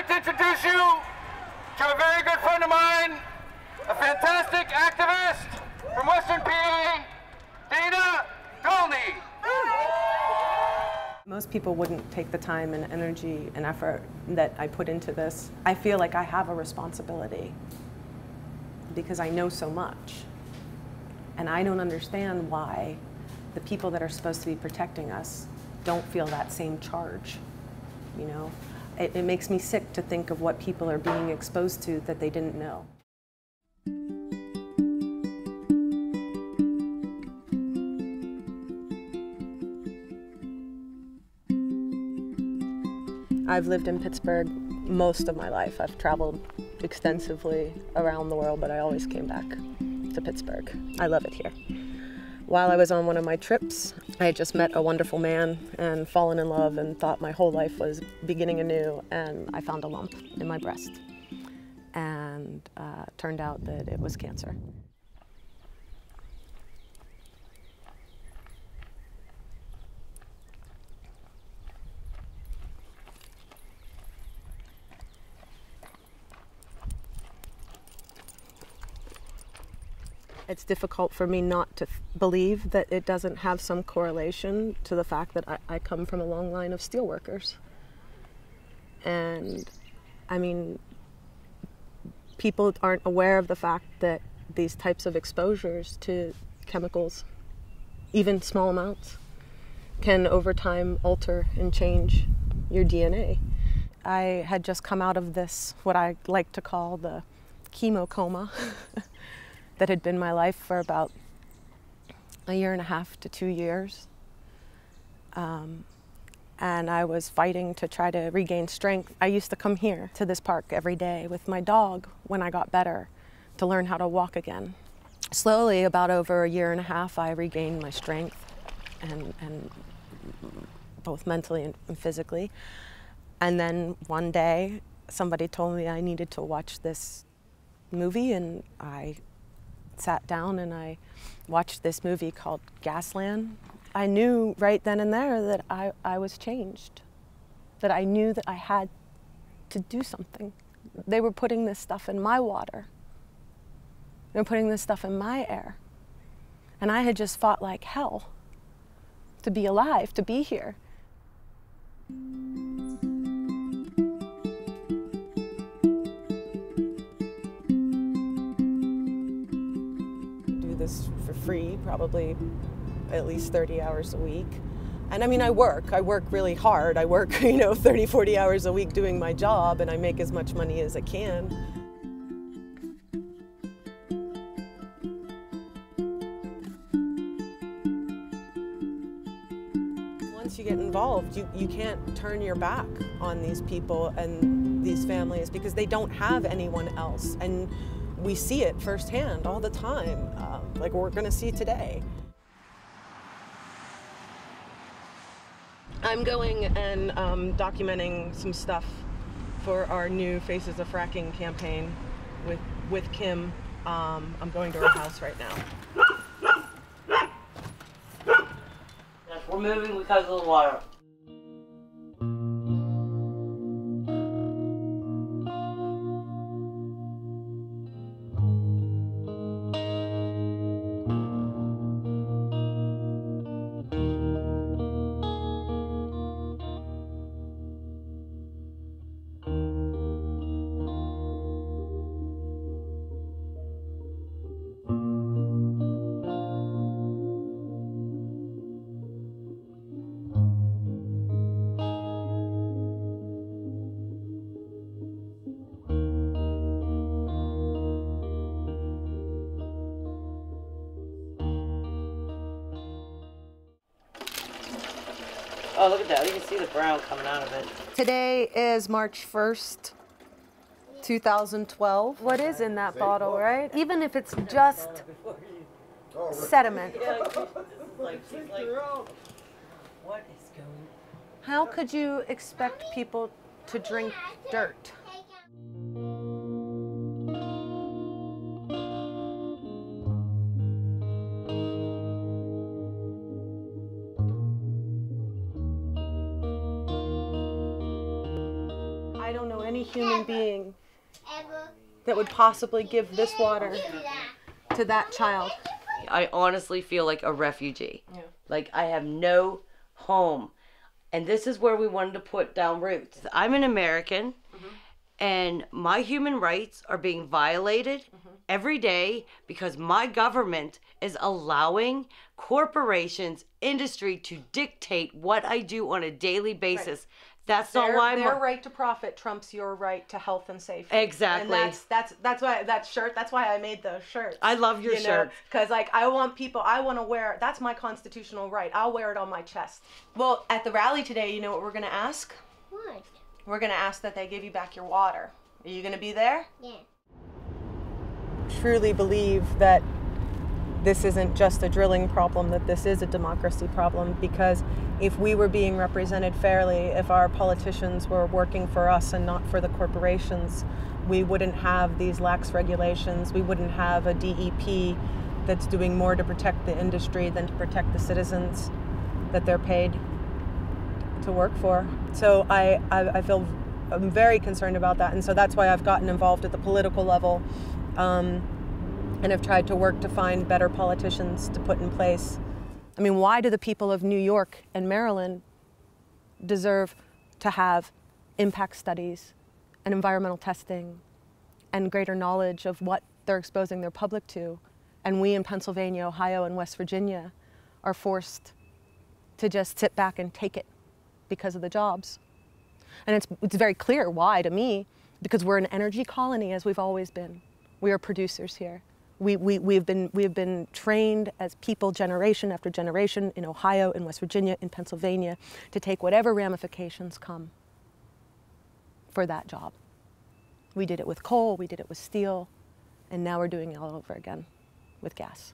to introduce you to a very good friend of mine, a fantastic activist from Western PA, Dana Dolney. Most people wouldn't take the time and energy and effort that I put into this. I feel like I have a responsibility because I know so much. And I don't understand why the people that are supposed to be protecting us don't feel that same charge, you know? It makes me sick to think of what people are being exposed to that they didn't know. I've lived in Pittsburgh most of my life. I've traveled extensively around the world, but I always came back to Pittsburgh. I love it here. While I was on one of my trips, I had just met a wonderful man and fallen in love and thought my whole life was beginning anew, and I found a lump in my breast. And turned out that it was cancer. It's difficult for me not to believe that it doesn't have some correlation to the fact that I come from a long line of steelworkers. And, I mean, people aren't aware of the fact that these types of exposures to chemicals, even small amounts, can over time alter and change your DNA. I had just come out of this, what I like to call the chemo coma. That had been my life for about 1.5 to 2 years. And I was fighting to try to regain strength. I used to come here to this park every day with my dog when I got better to learn how to walk again. Slowly, about over 1.5 years, I regained my strength and both mentally and physically. And then one day, somebody told me I needed to watch this movie, and I sat down and I watched this movie called Gasland. I knew right then and there that I was changed, that I knew that I had to do something. They were putting this stuff in my water. They were putting this stuff in my air. And I had just fought like hell to be alive, to be here. This for free, probably at least 30 hours a week. And I mean, I work really hard. I work, 30, 40 hours a week doing my job, and I make as much money as I can. Once you get involved, you can't turn your back on these people and these families because they don't have anyone else. And we see it firsthand all the time, like we're going to see today. I'm going and documenting some stuff for our new Faces of Fracking campaign with Kim. I'm going to her house right now. Yes, we're moving because of the water. Oh, look at that. You can see the brown coming out of it. Today is March 1st, 2012. What is in that bottle, right? Even if it's just sediment. What is going? How could you expect people to drink dirt? I don't know any human being that would possibly give this water to that child. I honestly feel like a refugee. Yeah. Like I have no home. And this is where we wanted to put down roots. I'm an American, and my human rights are being violated every day because my government is allowing corporations, industry to dictate what I do on a daily basis. Right. That's not why their right to profit trumps your right to health and safety. Exactly. And that's why that shirt. That's why I made those shirts. I love your shirt because like I want to wear. That's my constitutional right. I'll wear it on my chest. Well, at the rally today, you know what we're gonna ask? What? We're gonna ask that they give you back your water. Are you gonna be there? Yeah. Truly believe that this isn't just a drilling problem, that this is a democracy problem, because if we were being represented fairly, if our politicians were working for us and not for the corporations, we wouldn't have these lax regulations. We wouldn't have a DEP that's doing more to protect the industry than to protect the citizens that they're paid to work for. So I feel I'm very concerned about that, and so that's why I've gotten involved at the political level. And have tried to work to find better politicians to put in place. I mean, why do the people of New York and Maryland deserve to have impact studies and environmental testing and greater knowledge of what they're exposing their public to? And we in Pennsylvania, Ohio, and West Virginia are forced to just sit back and take it because of the jobs. And it's very clear why to me, because we're an energy colony as we've always been. We are producers here. We have been trained as people generation after generation in Ohio, in West Virginia, in Pennsylvania to take whatever ramifications come for that job. We did it with coal, we did it with steel, and now we're doing it all over again with gas.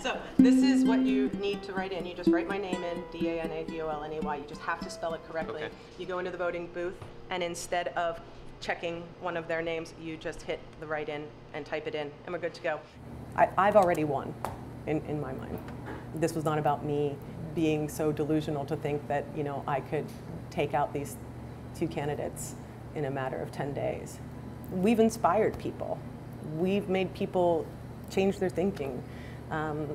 So this is what you need to write in. You just write my name in, D-A-N-A-D-O-L-N-E-Y. You just have to spell it correctly. Okay. You go into the voting booth, and instead of checking one of their names, you just hit the write in and type it in, and we're good to go. I've already won in my mind. This was not about me being so delusional to think that, you know, I could take out these two candidates in a matter of 10 days. We've inspired people. We've made people change their thinking.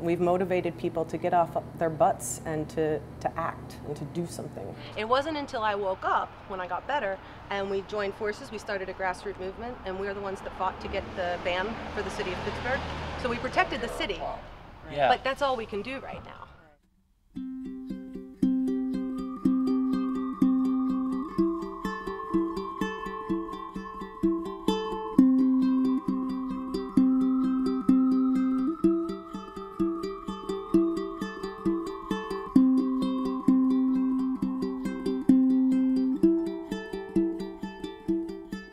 We've motivated people to get off their butts and to act and to do something. It wasn't until I woke up, when I got better, and we joined forces, we started a grassroots movement, and we were the ones that fought to get the ban for the city of Pittsburgh. So we protected the city, yeah. But that's all we can do right now.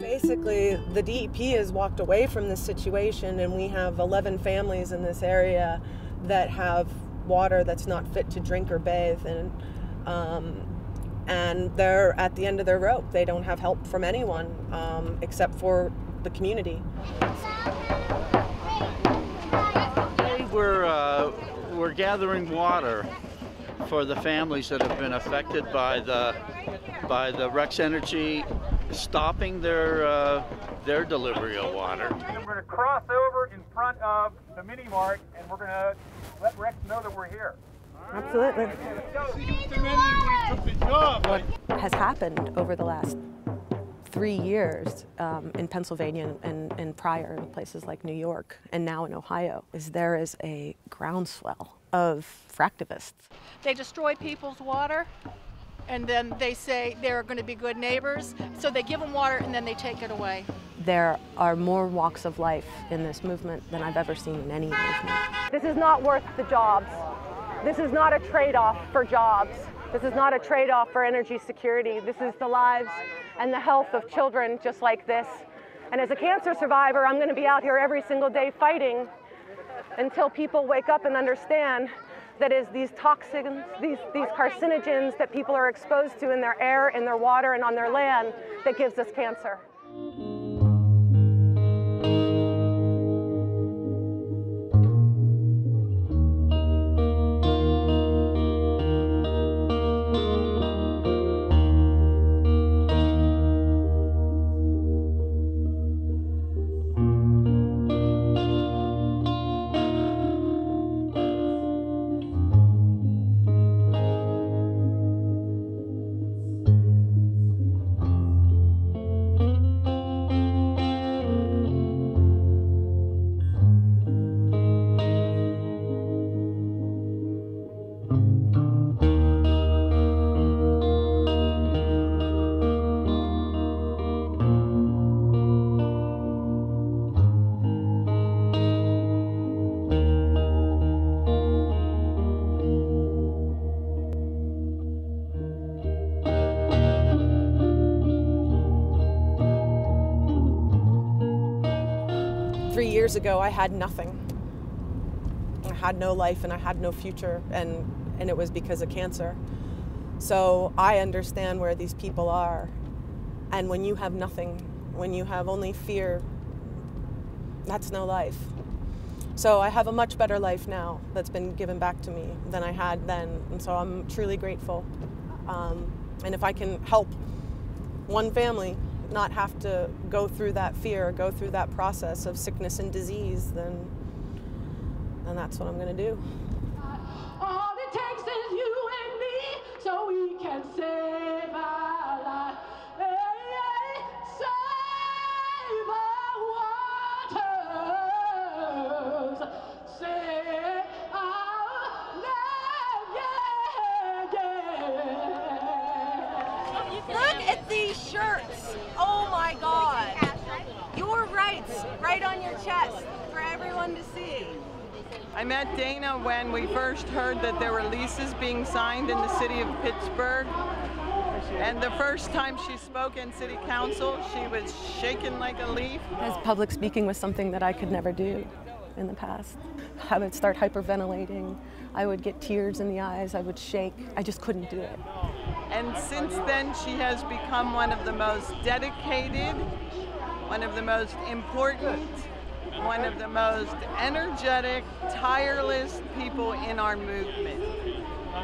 Basically, the DEP has walked away from this situation, and we have 11 families in this area that have water that's not fit to drink or bathe, and they're at the end of their rope. They don't have help from anyone except for the community. We're gathering water for the families that have been affected by the Rex Energy stopping their delivery of water. And we're going to cross over in front of the mini mart, and we're going to let Rex know that we're here. Absolutely. What has happened over the last 3 years in Pennsylvania and prior in places like New York and now in Ohio is there is a groundswell of fractivists. They destroy people's water, and then they say they're going to be good neighbors, so they give them water and then they take it away. There are more walks of life in this movement than I've ever seen in any movement. This is not worth the jobs. This is not a trade-off for jobs. This is not a trade-off for energy security. This is the lives and the health of children just like this, And as a cancer survivor, I'm going to be out here every single day fighting until people wake up and understand that is these toxins, these carcinogens that people are exposed to in their air, in their water, and on their land that gives us cancer. Years ago, I had nothing. I had no life and I had no future, and it was because of cancer. So I understand where these people are. And when you have nothing, when you have only fear, that's no life. So I have a much better life now that's been given back to me than I had then, and so I'm truly grateful. And if I can help one family not have to go through that fear, go through that process of sickness and disease, then that's what I'm going to do. All it takes is you and me, so we can save our life. Hey, hey, save our waters, save our land, yeah, yeah. Look at these shirts. Oh my God. Your rights right on your chest for everyone to see. I met Dana when we first heard that there were leases being signed in the city of Pittsburgh. And the first time she spoke in city council, she was shaking like a leaf. As public speaking was something that I could never do in the past. I would start hyperventilating. I would get tears in the eyes. I would shake. I just couldn't do it. And since then, she has become one of the most dedicated, one of the most important, one of the most energetic, tireless people in our movement.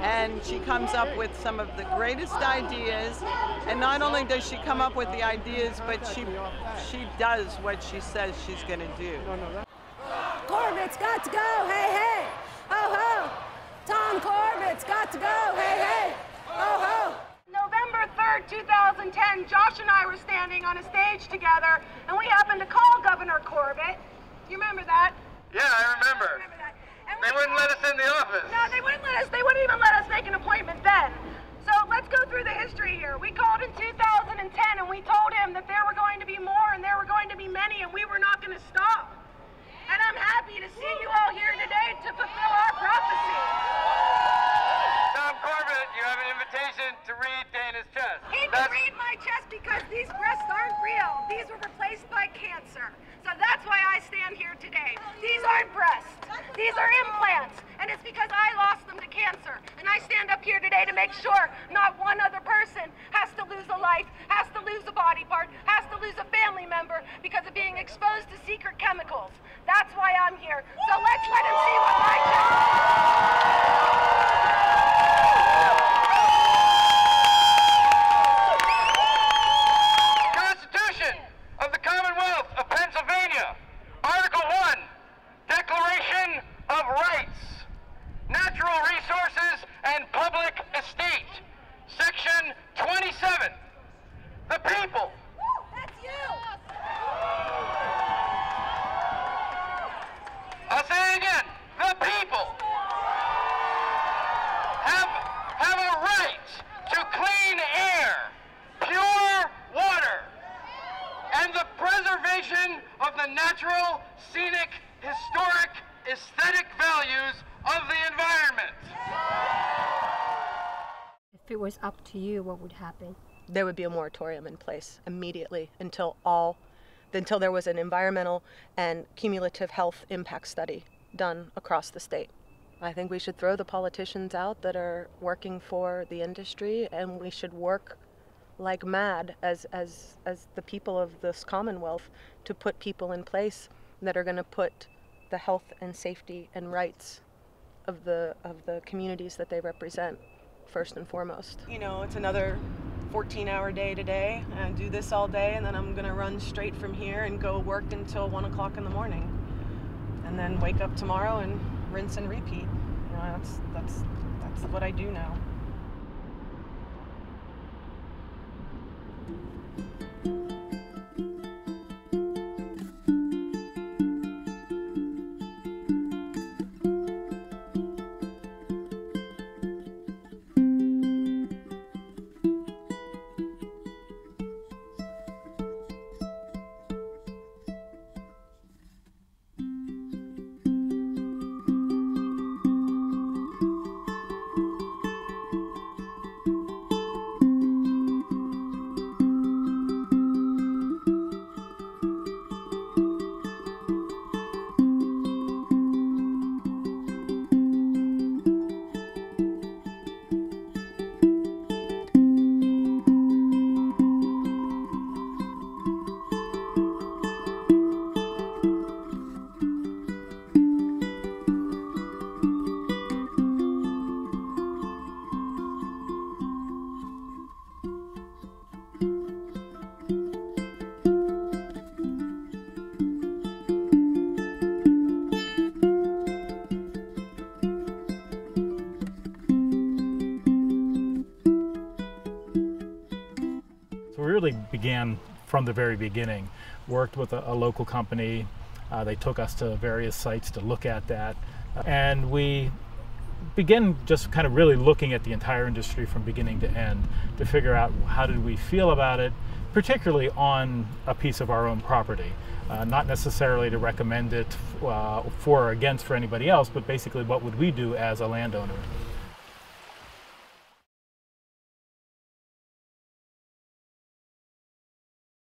And she comes up with some of the greatest ideas. And not only does she come up with the ideas, but she does what she says she's going to do. Corbett's got to go, hey, hey, ho, ho. Tom Corbett's got to go, hey, hey, ho, ho. November 3rd, 2010, Josh and I were standing on a stage together, and we happened to call Governor Corbett. You remember that? Yeah, I remember. They wouldn't let us in the office. No, they wouldn't let us. They wouldn't even let us make an appointment then. So let's go through the history here. We called in 2010, and we told him that there were going to be more, and there were going to be many, and we were not going to stop. And I'm happy to see you all here today to fulfill our prophecy. Tom Corbett, you have an invitation to read Dana's chest. He can read my chest because these breasts aren't real. These were replaced by cancer. So that's why I stand here today. These aren't breasts. These are implants. And it's because I lost them to cancer. And I stand up here today to make sure not one other person has to lose a life, has to lose a body part, has to lose a family member because of being exposed to secret chemicals. That's why I'm here. So let's let him see what my chest Constitution of the Commonwealth of Pennsylvania, Article 1, Declaration of Rights, Natural Resources and Public Estate, Section 27, the people. That's you. I'll say it again, the people have a right to clean air, pure water, and the preservation of the natural, scenic, historic, aesthetic values of the environment. If it was up to you, what would happen? There would be a moratorium in place immediately until all until there was an environmental and cumulative health impact study done across the state. I think we should throw the politicians out that are working for the industry, and we should work like mad as the people of this Commonwealth to put people in place that are going to put the health and safety and rights of the communities that they represent first and foremost. You know, it's another 14-hour day today, and I do this all day, and then I'm going to run straight from here and go work until 1 o'clock in the morning, and then wake up tomorrow and rinse and repeat. You know, that's what I do now. Really began from the very beginning. Worked with a local company. They took us to various sites to look at that. And we began just kind of really looking at the entire industry from beginning to end to figure out how did we feel about it, particularly on a piece of our own property. Not necessarily to recommend it for or against for anybody else, but basically what would we do as a landowner.